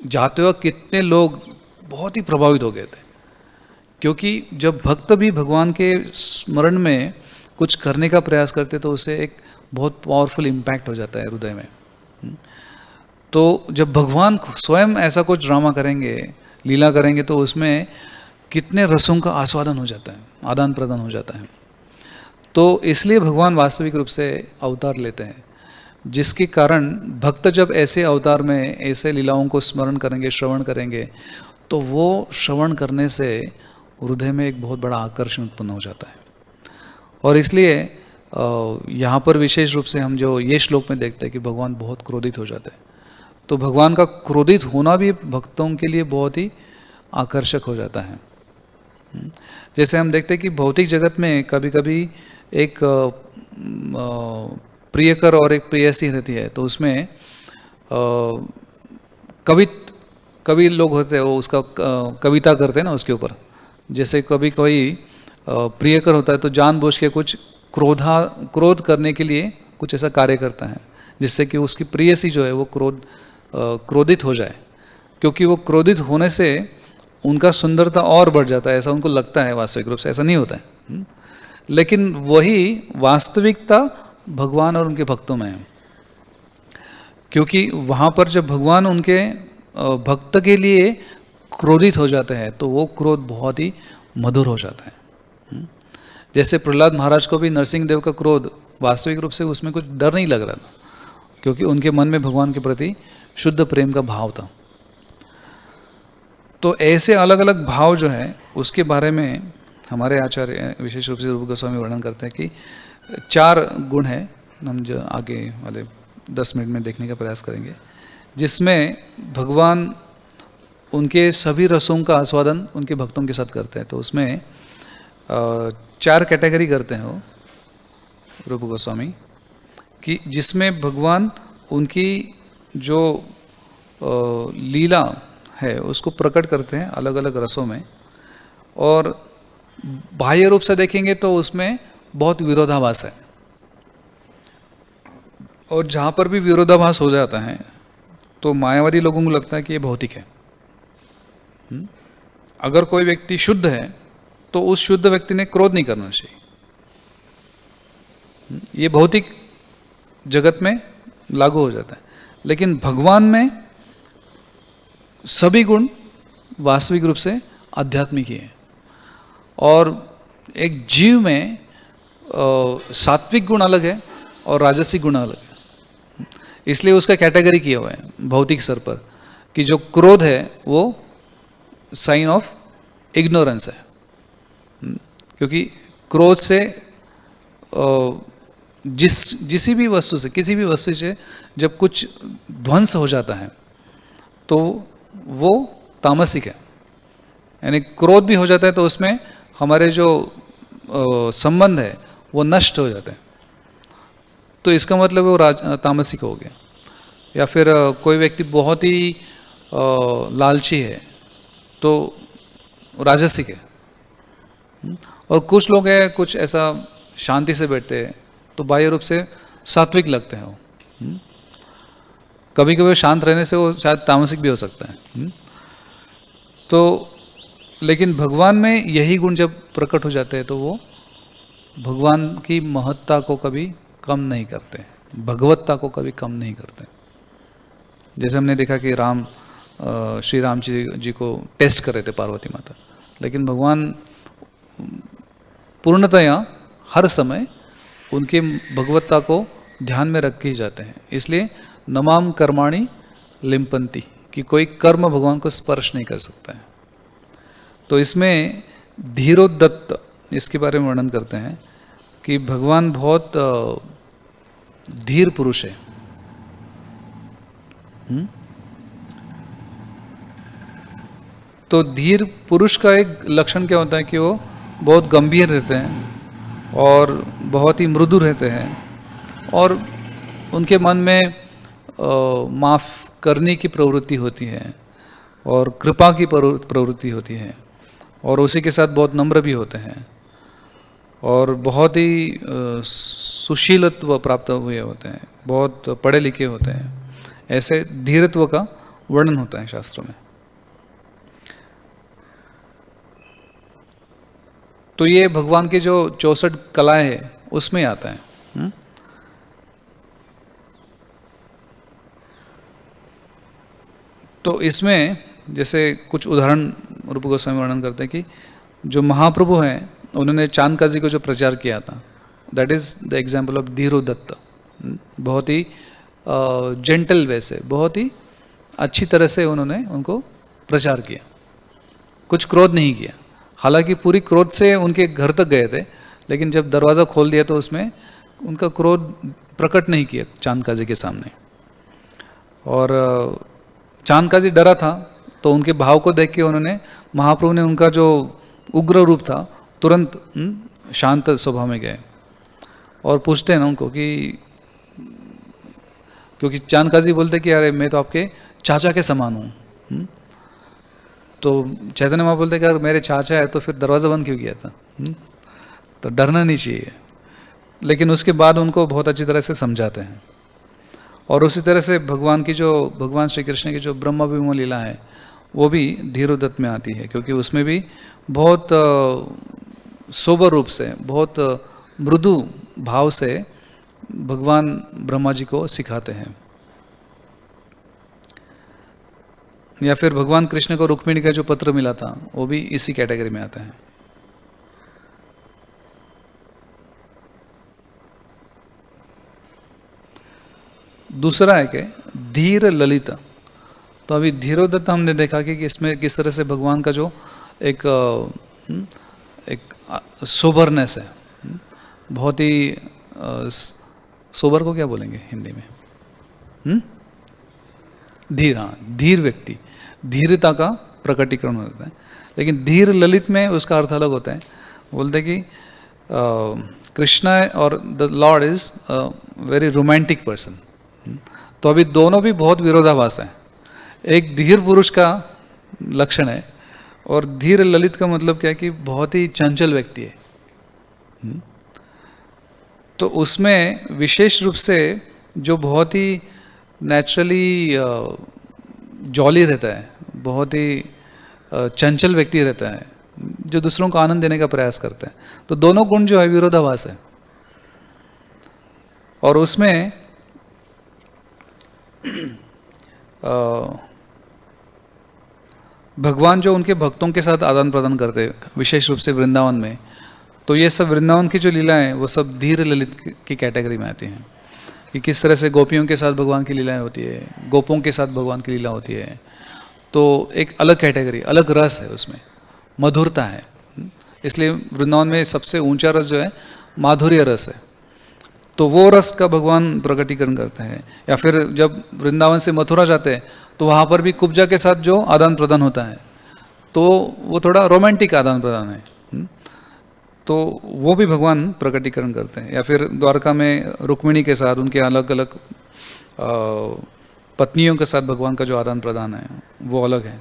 Speaker 1: जाते वक्त कितने लोग बहुत ही प्रभावित हो गए थे, क्योंकि जब भक्त भी भगवान के स्मरण में कुछ करने का प्रयास करते तो उससे एक बहुत पावरफुल इम्पैक्ट हो जाता है हृदय में। तो जब भगवान स्वयं ऐसा कुछ ड्रामा करेंगे, लीला करेंगे, तो उसमें कितने रसों का आस्वादन हो जाता है, आदान प्रदान हो जाता है। तो इसलिए भगवान वास्तविक रूप से अवतार लेते हैं, जिसके कारण भक्त जब ऐसे अवतार में ऐसे लीलाओं को स्मरण करेंगे, श्रवण करेंगे, तो वो श्रवण करने से हृदय में एक बहुत बड़ा आकर्षण उत्पन्न हो जाता है। और इसलिए यहाँ पर विशेष रूप से हम जो ये श्लोक में देखते हैं कि भगवान बहुत क्रोधित हो जाते हैं, तो भगवान का क्रोधित होना भी भक्तों के लिए बहुत ही आकर्षक हो जाता है। जैसे हम देखते हैं कि भौतिक जगत में कभी कभी एक प्रियकर और एक प्रेयसी रहती है, तो उसमें कवि लोग होते हैं, वो उसका कविता करते हैं ना उसके ऊपर। जैसे कभी कोई प्रियकर होता है तो जानबूझ के कुछ क्रोध करने के लिए कुछ ऐसा कार्य करता है जिससे कि उसकी प्रेयसी जो है वो क्रोधित हो जाए, क्योंकि वो क्रोधित होने से उनका सुंदरता और बढ़ जाता है, ऐसा उनको लगता है। वास्तविक रूप से ऐसा नहीं होता है, लेकिन वही वास्तविकता भगवान और उनके भक्तों में है, क्योंकि वहाँ पर जब भगवान उनके भक्त के लिए क्रोधित हो जाते हैं तो वो क्रोध बहुत ही मधुर हो जाता है। जैसे प्रहलाद महाराज को भी नरसिंह देव का क्रोध वास्तविक रूप से उसमें कुछ डर नहीं लग रहा था, क्योंकि उनके मन में भगवान के प्रति शुद्ध प्रेम का भाव था। तो ऐसे अलग अलग भाव जो है उसके बारे में हमारे आचार्य विशेष रूप से रूप गोस्वामी वर्णन करते हैं कि 4 गुण है, हम जो आगे वाले 10 मिनट में देखने का प्रयास करेंगे, जिसमें भगवान उनके सभी रसों का आस्वादन उनके भक्तों के साथ करते हैं। तो उसमें 4 कैटेगरी करते हैं वो रूप गोस्वामी, कि जिसमें भगवान उनकी जो लीला है उसको प्रकट करते हैं अलग अलग रसों में। और बाह्य रूप से देखेंगे तो उसमें बहुत विरोधाभास है, और जहाँ पर भी विरोधाभास हो जाता है तो मायावादी लोगों को लगता है कि ये भौतिक है। अगर कोई व्यक्ति शुद्ध है तो उस शुद्ध व्यक्ति ने क्रोध नहीं करना चाहिए। ये भौतिक जगत में लागू हो जाता है, लेकिन भगवान में सभी गुण वास्तविक रूप से आध्यात्मिक ही है। और एक जीव में सात्विक गुण अलग है और राजसिक गुण अलग है, इसलिए उसका कैटेगरी किया हुआ है भौतिक स्तर पर कि जो क्रोध है वो साइन ऑफ इग्नोरेंस है, क्योंकि क्रोध से जिसी भी वस्तु से, किसी भी वस्तु से जब कुछ ध्वंस हो जाता है तो वो तामसिक है। यानी क्रोध भी हो जाता है तो उसमें हमारे जो संबंध है वो नष्ट हो जाते हैं, तो इसका मतलब वो तामसिक हो गया। या फिर कोई व्यक्ति बहुत ही लालची है तो राजसिक है। और कुछ लोग हैं, कुछ ऐसा शांति से बैठते हैं तो बाह्य रूप से सात्विक लगते हैं वो। कभी कभी शांत रहने से वो शायद तामसिक भी हो सकता है। तो लेकिन भगवान में यही गुण जब प्रकट हो जाते हैं तो वो भगवान की महत्ता को कभी कम नहीं करते, भगवत्ता को कभी कम नहीं करते। जैसे हमने देखा कि श्री राम जी को टेस्ट कर रहे थे पार्वती माता, लेकिन भगवान पूर्णतया हर समय उनके भगवत्ता को ध्यान में रख के ही जाते हैं। इसलिए नमाम कर्माणि लिम्पन्ति, कि कोई कर्म भगवान को स्पर्श नहीं कर सकता है। तो इसमें धीरोदत्त इसके बारे में वर्णन करते हैं कि भगवान बहुत धीर पुरुष है। तो धीर पुरुष का एक लक्षण क्या होता है कि वो बहुत गंभीर रहते हैं और बहुत ही मृदु रहते हैं और उनके मन में माफ़ करने की प्रवृत्ति होती है और कृपा की प्रवृत्ति होती है और उसी के साथ बहुत नम्र भी होते हैं और बहुत ही सुशीलत्व प्राप्त हुए होते हैं, बहुत पढ़े लिखे होते हैं। ऐसे धीरत्व का वर्णन होता है शास्त्रों में। तो ये भगवान के जो 64 कलाएं हैं उसमें आता है। तो इसमें जैसे कुछ उदाहरण रूप गोस्वामी वर्णन करते हैं कि जो महाप्रभु हैं उन्होंने चांदकाजी को जो प्रचार किया था, that is the example of धीरोदत्त। बहुत ही जेंटल वे से, बहुत ही अच्छी तरह से उन्होंने उनको प्रचार किया, कुछ क्रोध नहीं किया। हालांकि पूरी क्रोध से उनके घर तक गए थे, लेकिन जब दरवाज़ा खोल दिया तो उसमें उनका क्रोध प्रकट नहीं किया चांदकाजी के सामने। और चांदकाजी डरा था तो उनके भाव को देख के उन्होंने, महाप्रभु ने उनका जो उग्र रूप था तुरंत शांत स्वभाव में गए और पूछते हैं ना उनको कि, क्योंकि चांदकाजी बोलते कि अरे मैं तो आपके चाचा के समान हूँ। तो चैतन्य महाप्रभु बोलते कि अगर मेरे चाचा है तो फिर दरवाज़ा बंद क्यों किया था? तो डरना नहीं चाहिए। लेकिन उसके बाद उनको बहुत अच्छी तरह से समझाते हैं। और उसी तरह से भगवान श्री कृष्ण की जो ब्रह्म विमोह लीला है वो भी धीरोदत्त में आती है, क्योंकि उसमें भी बहुत सोबर रूप से, बहुत मृदु भाव से भगवान ब्रह्मा जी को सिखाते हैं। या फिर भगवान कृष्ण को रुक्मिणी का जो पत्र मिला था वो भी इसी कैटेगरी में आता है। दूसरा है कि धीर ललित। तो अभी धीरोदत्त हमने देखा कि इसमें किस तरह से भगवान का जो एक सोबरनेस है, बहुत ही सोबर को क्या बोलेंगे हिंदी में? धीर, हाँ, धीर व्यक्ति, धीरता का प्रकटीकरण होता है। लेकिन धीर ललित में उसका अर्थ अलग होता है। बोलते कि कृष्णा और the Lord is very romantic person. तो अभी दोनों भी बहुत विरोधाभास है। एक धीर पुरुष का लक्षण है और धीर ललित का मतलब क्या है कि बहुत ही चंचल व्यक्ति है। तो उसमें विशेष रूप से जो बहुत ही नेचुरली जॉली रहता है, बहुत ही चंचल व्यक्ति रहता है, जो दूसरों को आनंद देने का प्रयास करता है, तो दोनों गुण जो है विरोधाभास है। और उसमें भगवान जो उनके भक्तों के साथ आदान प्रदान करते हैं, विशेष रूप से वृंदावन में, तो ये सब वृंदावन की जो लीलाएं हैं वो सब धीर ललित की कैटेगरी में आती हैं। कि किस तरह से गोपियों के साथ भगवान की लीलाएं होती है, गोपों के साथ भगवान की लीला होती है, तो एक अलग कैटेगरी, अलग रस है, उसमें मधुरता है। इसलिए वृंदावन में सबसे ऊंचा रस जो है माधुर्य रस है। तो वो रस का भगवान प्रकटीकरण करते हैं। या फिर जब वृंदावन से मथुरा जाते हैं तो वहाँ पर भी कुब्जा के साथ जो आदान प्रदान होता है तो वो थोड़ा रोमांटिक आदान प्रदान है। तो वो भी भगवान प्रकटीकरण करते हैं। या फिर द्वारका में रुक्मिणी के साथ उनके अलग अलग पत्नियों के साथ भगवान का जो आदान प्रदान है वो अलग है।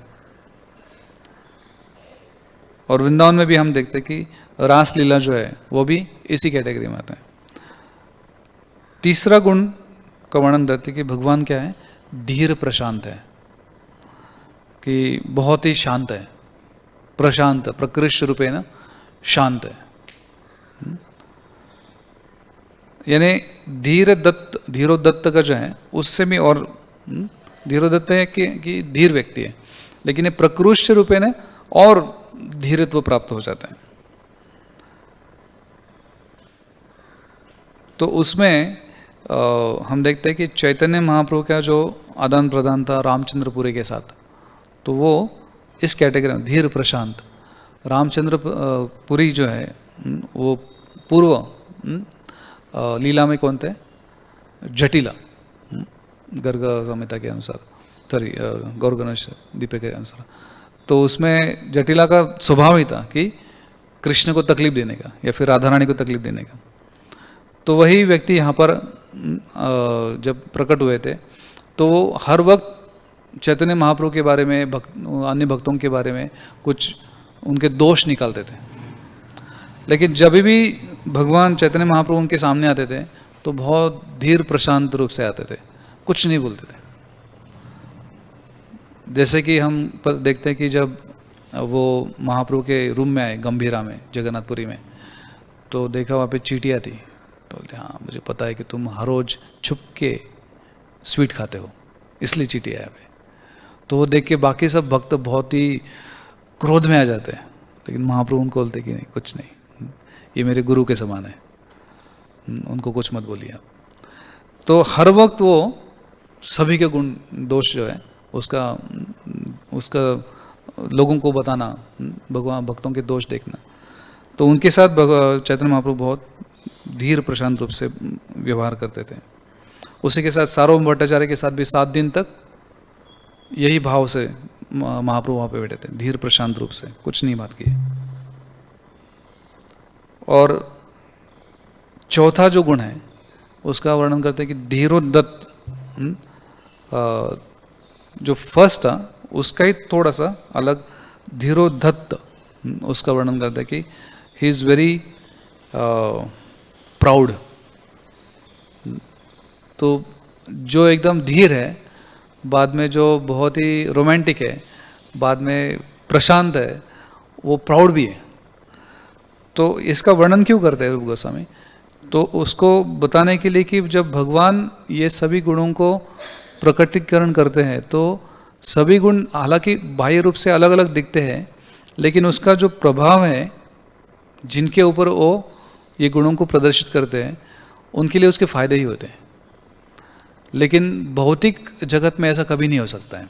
Speaker 1: और वृंदावन में भी हम देखते हैं कि रास लीला जो है वो भी इसी कैटेगरी में आता है। तीसरा गुण का वर्णन करते कि भगवान क्या है, धीर प्रशांत है, कि बहुत ही शांत है, प्रशांत, प्रकृष्ट रूपे ना शांत है। यानी धीरोदत्त का जो है उससे भी और धीरोदत्त है कि धीर व्यक्ति है, लेकिन ये प्रकृष्ट रूपे ने और धीरत्व प्राप्त हो जाता है। तो उसमें हम देखते हैं कि चैतन्य महाप्रभु का जो आदान प्रदान था रामचंद्रपुरी के साथ, तो वो इस कैटेगरी में धीर प्रशांत। रामचंद्रपुरी जो है वो पूर्व लीला में कौन थे, जटिला, गर्ग संहिता के अनुसार, सॉरी गौर गणेश दीपे के अनुसार। तो उसमें जटिला का स्वभाव ही था कि कृष्ण को तकलीफ देने का या फिर राधा रानी को तकलीफ देने का। तो वही व्यक्ति यहाँ पर जब प्रकट हुए थे तो वो हर वक्त चैतन्य महाप्रभु के बारे में, अन्य भक्तों के बारे में कुछ उनके दोष निकालते थे। लेकिन जब भी भगवान चैतन्य महाप्रभु उनके सामने आते थे तो बहुत धीर प्रशांत रूप से आते थे, कुछ नहीं बोलते थे। जैसे कि हम देखते हैं कि जब वो महाप्रभु के रूम में आए गंभीरा में, जगन्नाथपुरी में, तो देखा वहाँ पे चींटियाँ थी। तो बोलते हाँ मुझे पता है कि तुम हर रोज छुप के स्वीट खाते हो, इसलिए चींटियाँ यहाँ पे। तो वो देख के बाकी सब भक्त बहुत ही क्रोध में आ जाते हैं, लेकिन महाप्रभु उनको बोलते कि नहीं, कुछ नहीं, ये मेरे गुरु के समान है, उनको कुछ मत बोलिए आप। तो हर वक्त वो सभी के गुण दोष जो है उसका लोगों को बताना, भगवान भक्तों के दोष देखना। तो उनके साथ चैतन्य महाप्रभु बहुत धीर प्रशांत रूप से व्यवहार करते थे। उसी के साथ सार्वभौम भट्टाचार्य के साथ भी 7 दिन तक यही भाव से महाप्रभु वहाँ पे बैठे थे, धीर प्रशांत रूप से, कुछ नहीं बात की। और चौथा जो गुण है उसका वर्णन करते हैं कि धीरोदत्त। जो फर्स्ट था उसका ही थोड़ा सा अलग, धीरोदत्त, उसका वर्णन करते हैं कि ही इज़ वेरी प्राउड। तो जो एकदम धीर है, बाद में जो बहुत ही रोमांटिक है, बाद में प्रशांत है, वो प्राउड भी है। तो इसका वर्णन क्यों करते हैं रूप गोस्वामी? तो उसको बताने के लिए कि जब भगवान ये सभी गुणों को प्रकटीकरण करते हैं तो सभी गुण हालांकि बाह्य रूप से अलग अलग दिखते हैं, लेकिन उसका जो प्रभाव है जिनके ऊपर वो ये गुणों को प्रदर्शित करते हैं उनके लिए उसके फायदे ही होते हैं। लेकिन भौतिक जगत में ऐसा कभी नहीं हो सकता है।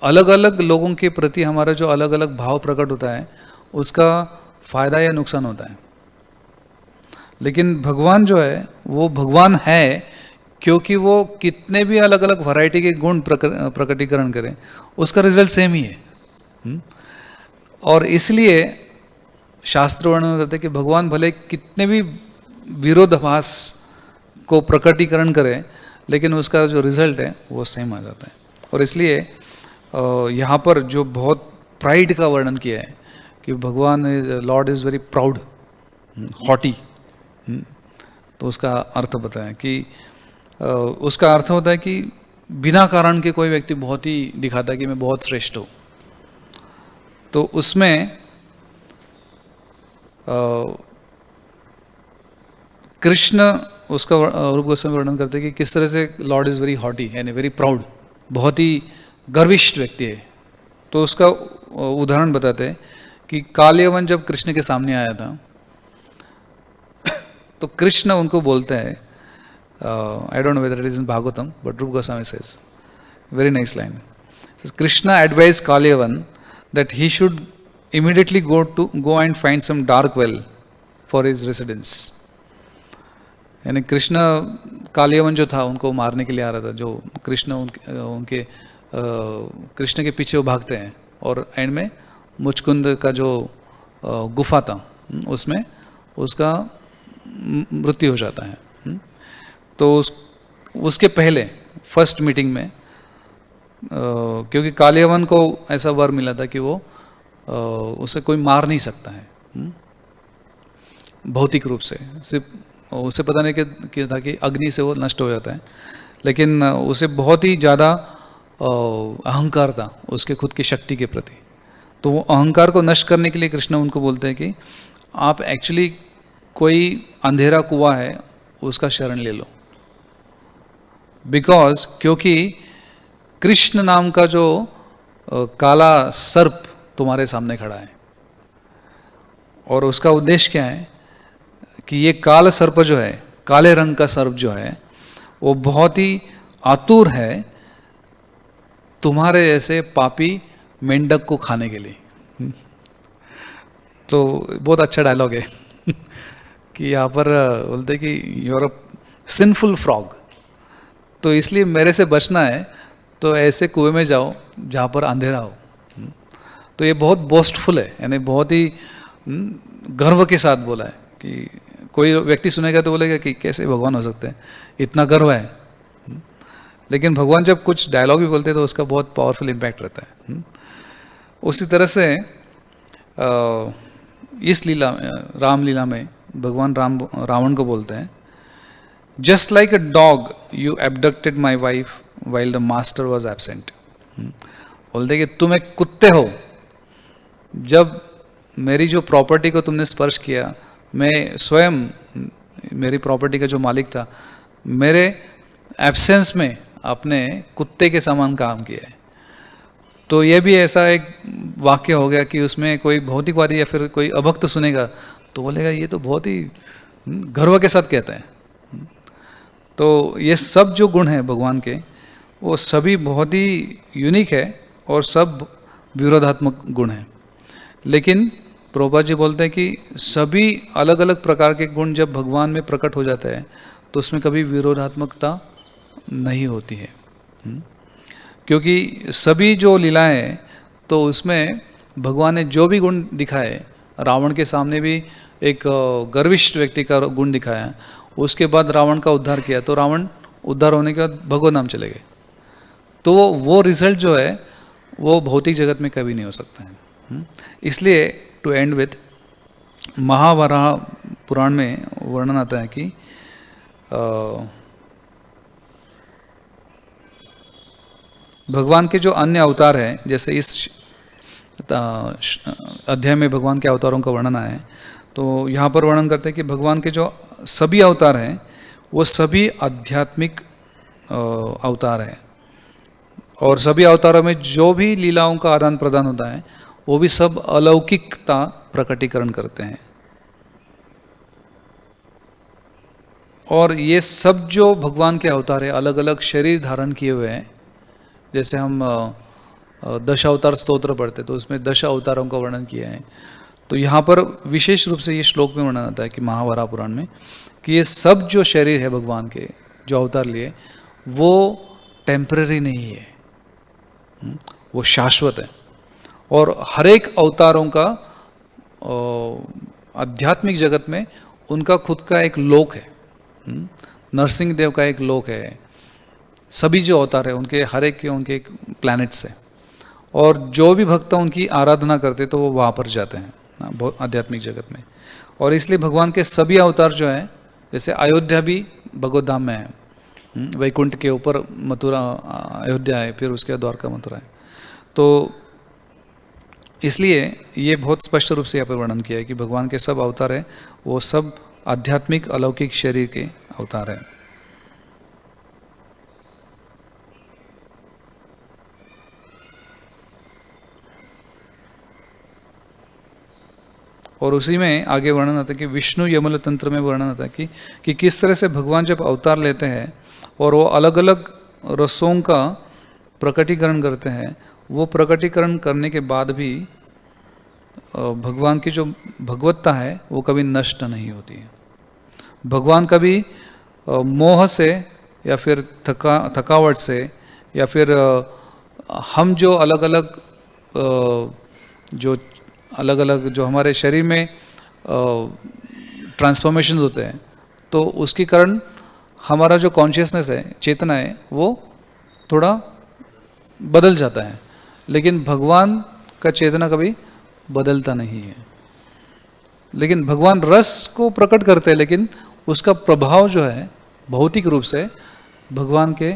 Speaker 1: अलग अलग लोगों के प्रति हमारा जो अलग अलग भाव प्रकट होता है उसका फायदा या नुकसान होता है। लेकिन भगवान जो है वो भगवान है क्योंकि वो कितने भी अलग अलग वैरायटी के गुण प्रकटीकरण करें उसका रिजल्ट सेम ही है। और इसलिए शास्त्र वर्णन करते हैं कि भगवान भले कितने भी विरोधाभास को प्रकटीकरण करें लेकिन उसका जो रिजल्ट है वो सेम आ जाता है। और इसलिए यहाँ पर जो बहुत प्राइड का वर्णन किया है कि भगवान lord is very proud, haughty, तो उसका अर्थ बताया कि उसका अर्थ होता है कि बिना कारण के कोई व्यक्ति बहुत ही दिखाता है कि मैं बहुत श्रेष्ठ हूँ। तो उसमें कृष्ण उसका रूप गोस्वामी वर्णन करते हैं कि किस तरह से लॉर्ड इज़ वेरी हॉटी यानी वेरी प्राउड, बहुत ही गर्विष्ठ व्यक्ति है। तो उसका उदाहरण बताते हैं कि कालयवन जब कृष्ण के सामने आया था तो कृष्ण उनको बोलते हैं, I don't know whether it is in Bhagavatam but Rupa Goswami says very nice line, Krishna advise Kalayavana that he should immediately go and find some dark well for his residence. यानी कृष्ण कालियवन जो था उनको मारने के लिए आ रहा था, जो कृष्ण उनके कृष्ण के पीछे वो भागते हैं और एंड में मुचकुंद का जो गुफा था उसमें उसका मृत्यु हो जाता है। तो उसके पहले फर्स्ट मीटिंग में क्योंकि कालियवन को ऐसा वर मिला था कि वो उसे कोई मार नहीं सकता है भौतिक रूप से, सिर्फ उसे पता नहीं कि था कि अग्नि से वो नष्ट हो जाता है, लेकिन उसे बहुत ही ज़्यादा अहंकार था उसके खुद की शक्ति के प्रति। तो वो अहंकार को नष्ट करने के लिए कृष्ण उनको बोलते हैं कि आप एक्चुअली कोई अंधेरा कुआं है उसका शरण ले लो, बिकॉज क्योंकि कृष्ण नाम का जो काला सर्प तुम्हारे सामने खड़ा है और उसका उद्देश्य क्या है कि ये काला सर्प जो है, काले रंग का सर्प जो है, वो बहुत ही आतुर है तुम्हारे जैसे पापी मेंढक को खाने के लिए। तो बहुत अच्छा डायलॉग है कि यहाँ पर बोलते कि you are a sinful frog, तो इसलिए मेरे से बचना है तो ऐसे कुएं में जाओ जहाँ पर अंधेरा हो। तो ये बहुत बोस्टफुल है, यानी बहुत ही गर्व के साथ बोला है कि कोई व्यक्ति सुनेगा तो बोलेगा कि कैसे भगवान हो सकते हैं, इतना गर्व है। लेकिन भगवान जब कुछ डायलॉग भी बोलते हैं तो उसका बहुत पावरफुल इम्पैक्ट रहता है। उसी तरह से इस लीला रामलीला में भगवान रावण को बोलते हैं, just like a dog you abducted my wife while the master was absent. बोलते कि तुम एक कुत्ते हो, जब मेरी जो प्रॉपर्टी को तुमने स्पर्श किया, मैं स्वयं मेरी प्रॉपर्टी का जो मालिक था, मेरे एब्सेंस में अपने कुत्ते के समान काम किया है। तो ये भी ऐसा एक वाक्य हो गया कि उसमें कोई भौतिकवादी या फिर कोई अभक्त सुनेगा तो बोलेगा ये तो बहुत ही गर्व के साथ कहता है। तो ये सब जो गुण हैं भगवान के, वो सभी बहुत ही यूनिक है और सब विरोधात्मक गुण हैं। लेकिन प्रभुपाद जी बोलते हैं कि सभी अलग अलग प्रकार के गुण जब भगवान में प्रकट हो जाता है तो उसमें कभी विरोधात्मकता नहीं होती है, क्योंकि सभी जो लीलाएं हैं तो उसमें भगवान ने जो भी गुण दिखाए, रावण के सामने भी एक गर्विष्ठ व्यक्ति का गुण दिखाया, उसके बाद रावण का उद्धार किया, तो रावण उद्धार होने के बाद भगवत नाम चले गए। तो वो रिजल्ट जो है वो भौतिक जगत में कभी नहीं हो सकता है। इसलिए टू एंड विथ, महावराह पुराण में वर्णन आता है कि भगवान के जो अन्य अवतार हैं, जैसे इस अध्याय में भगवान के अवतारों का वर्णन है, तो यहाँ पर वर्णन करते हैं कि भगवान के जो सभी अवतार हैं वो सभी आध्यात्मिक अवतार हैं, और सभी अवतारों में जो भी लीलाओं का आदान प्रदान होता है वो भी सब अलौकिकता प्रकटीकरण करते हैं। और ये सब जो भगवान के अवतार है अलग अलग शरीर धारण किए हुए हैं। जैसे हम दश अवतार स्तोत्र पढ़ते तो उसमें 10 अवतारों का वर्णन किया है। तो यहाँ पर विशेष रूप से ये श्लोक में वर्णन आता है कि महावराह पुराण में कि ये सब जो शरीर है भगवान के जो अवतार लिए वो टेम्पररी नहीं है, वो शाश्वत है। और हर एक अवतारों का आध्यात्मिक जगत में उनका खुद का एक लोक है। नरसिंह देव का एक लोक है, सभी जो अवतार है उनके हर एक के उनके प्लैनेट्स हैं, और जो भी भक्त उनकी आराधना करते तो वो वहाँ पर जाते हैं आध्यात्मिक जगत में। और इसलिए भगवान के सभी अवतार जो हैं, जैसे अयोध्या भी भगवत धाम में है, वैकुंठ के ऊपर मथुरा अयोध्या है, फिर उसके बाद द्वारका मथुरा है। तो इसलिए ये बहुत स्पष्ट रूप से यहाँ पर वर्णन किया है कि भगवान के सब अवतार हैं वो सब आध्यात्मिक अलौकिक शरीर के अवतार हैं। और उसी में आगे वर्णन आता है कि विष्णु यमल तंत्र में वर्णन आता है कि किस तरह से भगवान जब अवतार लेते हैं और वो अलग अलग रसों का प्रकटीकरण करते हैं, वो प्रकटीकरण करने के बाद भी भगवान की जो भगवत्ता है वो कभी नष्ट नहीं होती है। भगवान कभी मोह से या फिर थकावट से या फिर हम जो अलग अलग जो हमारे शरीर में ट्रांसफॉर्मेशन होते हैं, तो उसके कारण हमारा जो कॉन्शियसनेस है, चेतना है, वो थोड़ा बदल जाता है। लेकिन भगवान का चेतना कभी बदलता नहीं है। लेकिन भगवान रस को प्रकट करते हैं, लेकिन उसका प्रभाव जो है भौतिक रूप से भगवान के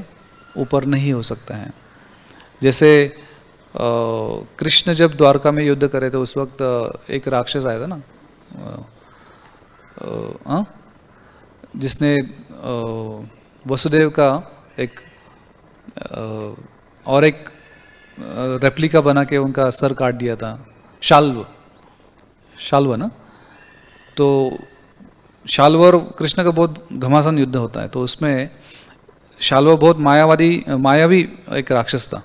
Speaker 1: ऊपर नहीं हो सकता है। जैसे कृष्ण जब द्वारका में युद्ध करे थे, उस वक्त एक राक्षस आया था ना, जिसने वसुदेव का एक और एक रेप्लिका बना के उनका सर काट दिया था। शाल्व ना। तो शाल्व और कृष्ण का बहुत घमासान युद्ध होता है, तो उसमें शाल्व बहुत मायावी एक राक्षस था।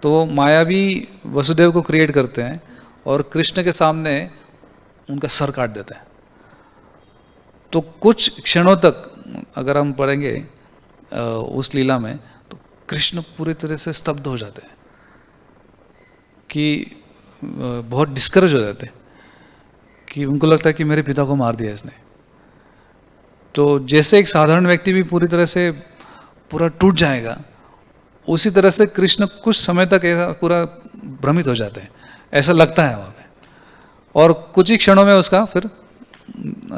Speaker 1: तो वो मायावी वसुदेव को क्रिएट करते हैं और कृष्ण के सामने उनका सर काट देते हैं। तो कुछ क्षणों तक अगर हम पढ़ेंगे उस लीला में, तो कृष्ण पूरी तरह से स्तब्ध हो जाते हैं, कि बहुत डिस्करेज हो जाते हैं, कि उनको लगता है कि मेरे पिता को मार दिया इसने। तो जैसे एक साधारण व्यक्ति भी पूरी तरह से पूरा टूट जाएगा, उसी तरह से कृष्ण कुछ समय तक ऐसा पूरा भ्रमित हो जाते हैं, ऐसा लगता है वहाँ पे। और कुछ ही क्षणों में उसका फिर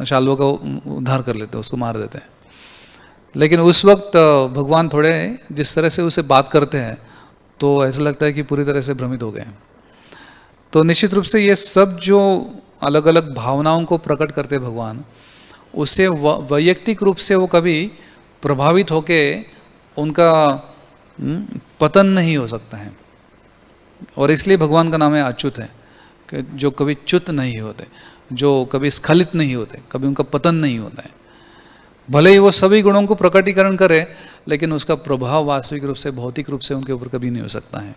Speaker 1: शाल्व का उद्धार कर लेते हैं, उसको मार देते हैं। लेकिन उस वक्त भगवान थोड़े जिस तरह से उसे बात करते हैं, तो ऐसा लगता है कि पूरी तरह से भ्रमित हो गए। तो निश्चित रूप से ये सब जो अलग अलग भावनाओं को प्रकट करते हैं भगवान, उससे वैयक्तिक रूप से वो कभी प्रभावित होके उनका पतन नहीं हो सकता है। और इसलिए भगवान का नाम है अच्युत है, कि जो कभी च्युत नहीं होते, जो कभी स्खलित नहीं होते, कभी उनका पतन नहीं होता है। भले ही वो सभी गुणों को प्रकटीकरण करे, लेकिन उसका प्रभाव वास्तविक रूप से भौतिक रूप से उनके ऊपर कभी नहीं हो सकता है।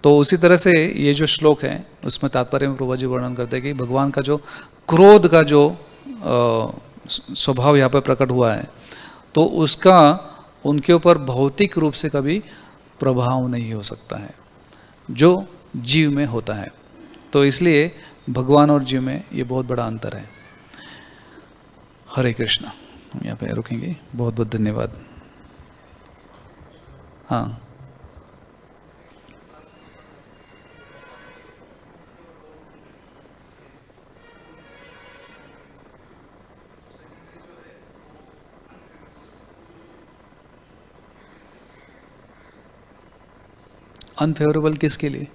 Speaker 1: तो उसी तरह से ये जो श्लोक है, उसमें तात्पर्य में प्रभु जी वर्णन करते हैं कि भगवान का जो क्रोध का जो स्वभाव यहाँ पर प्रकट हुआ है, तो उसका उनके ऊपर भौतिक रूप से कभी प्रभाव नहीं हो सकता है, जो जीव में होता है। तो इसलिए भगवान और जीव में ये बहुत बड़ा अंतर है। हरे कृष्णा। हम यहाँ पे रुकेंगे। बहुत बहुत धन्यवाद। हाँ, अनफेवरेबल किसके लिए?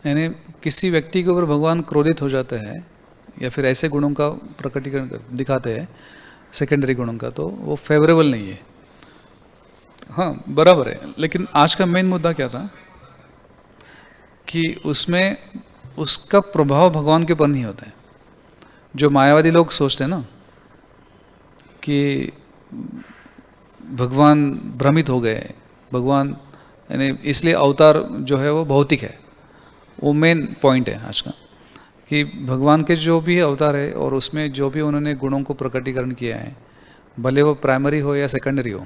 Speaker 1: यानी किसी व्यक्ति के ऊपर भगवान क्रोधित हो जाते हैं या फिर ऐसे गुणों का प्रकटीकरण दिखाते हैं, सेकेंडरी गुणों का, तो वो फेवरेबल नहीं है। हाँ, बराबर है। लेकिन आज का मेन मुद्दा क्या था कि उसमें उसका प्रभाव भगवान के ऊपर नहीं होता है। जो मायावादी लोग सोचते हैं ना कि भगवान भ्रमित हो गए, भगवान यानी इसलिए अवतार जो है वो भौतिक है, वो मेन पॉइंट है आज का, कि भगवान के जो भी अवतार है और उसमें जो भी उन्होंने गुणों को प्रकटीकरण किया है, भले वो प्राइमरी हो या सेकेंडरी हो,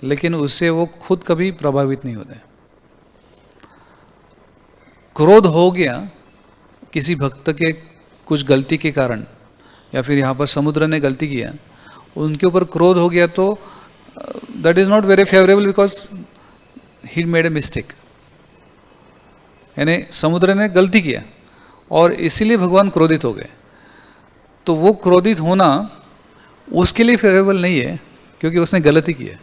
Speaker 1: लेकिन उससे वो खुद कभी प्रभावित नहीं होते। क्रोध हो गया किसी भक्त के कुछ गलती के कारण, या फिर यहाँ पर समुद्र ने गलती किया, उनके ऊपर क्रोध हो गया, तो that is not very favourable because he made a mistake. यानी समुद्र ने गलती किया और इसीलिए भगवान क्रोधित हो गए। तो वो क्रोधित होना उसके लिए फेवरेबल नहीं है, क्योंकि उसने गलती की है।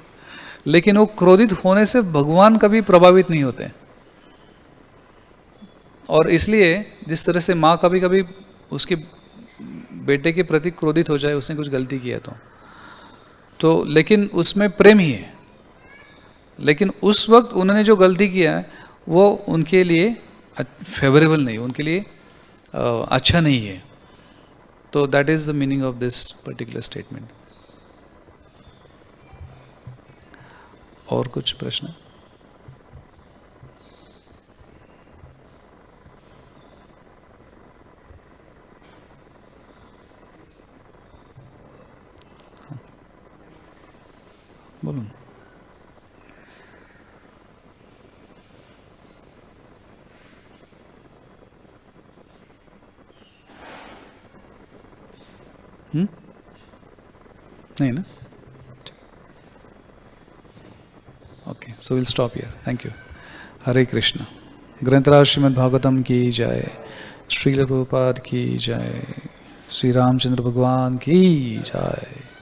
Speaker 1: लेकिन वो क्रोधित होने से भगवान कभी प्रभावित नहीं होते। और इसलिए जिस तरह से माँ कभी कभी उसके बेटे के प्रति क्रोधित हो जाए, उसने कुछ गलती किया तो लेकिन उसमें प्रेम ही है। लेकिन उस वक्त उन्होंने जो गलती किया है वो उनके लिए फेवरेबल नहीं, उनके लिए अच्छा नहीं है। तो that is the meaning of this particular statement. और कुछ प्रश्न? बोलो। नहीं ना? Okay, so will stop here. Thank you. Hare Krishna. ग्रंथराज श्रीमद् भागवतम की जय, श्रील प्रभुपाद की जय, श्री रामचंद्र भगवान की जय।